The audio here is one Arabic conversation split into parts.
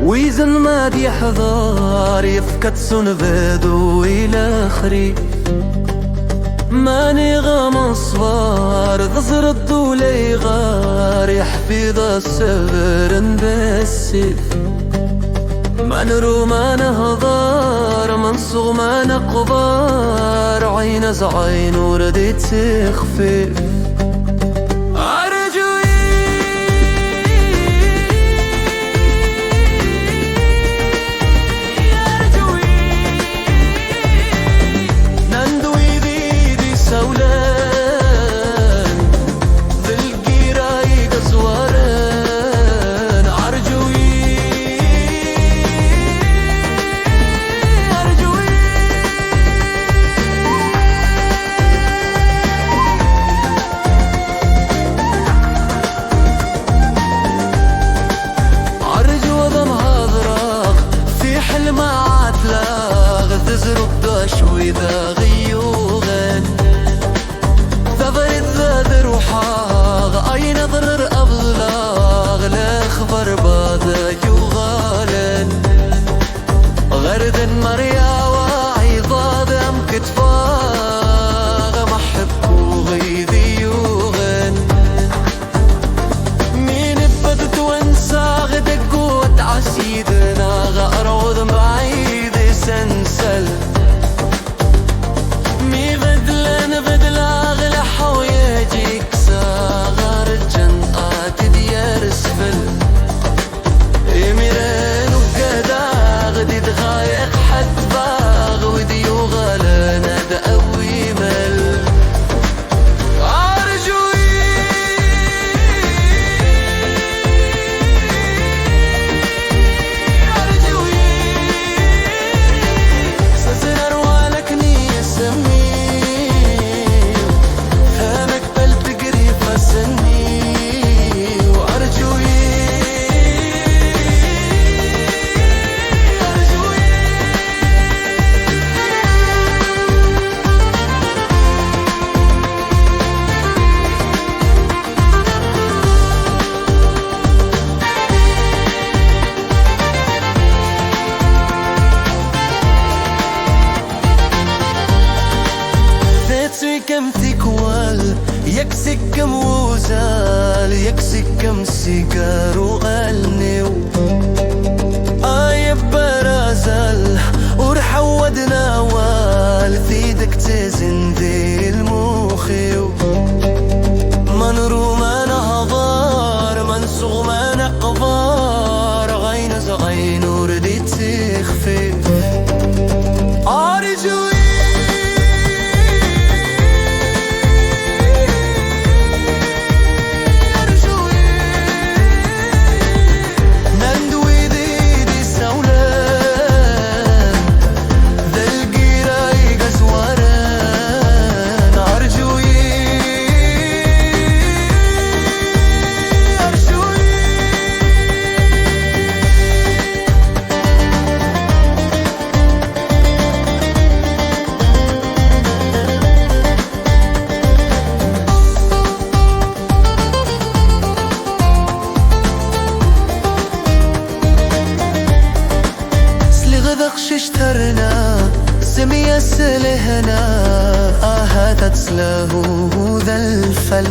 ويزن ما دي حضار يفكت سنبدو إلى خري ماني غام صفار ذزر الدولي غار يحفظ السفر بالسيف ما نرو ما نهضار منصغ ما نقبار عين زعين ورديت تخفيف وإذا غيوغن ثبر الذات روحاغ أي نظر أبلاغ لأخبر باذا يغالن غرد مريا وعيضاد أم كتفاغ محبكو غيذي يوغن مين بدت وانساغ دقوت عسيدنا غأروض بعيد سنسل كم تكوال يكسك كم وزال يكسك كم سيجار وغلنيو برازل ورحود نوال ثيدك تزن ذي المخيو منرو ما نهضار منسوغ ما نقبار غين زغين ورديت تخفيف أرجو اشترنا سمي سلهنا تتسله ذا الفل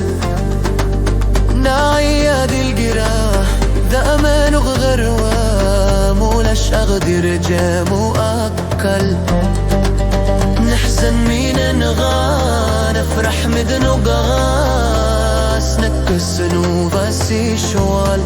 ناعي دي الجراح ذا أمان غروة مولاش أغدر جامو أكل نحزن مين نغا نفرح مدن وقاس نكس نوفاسي شوال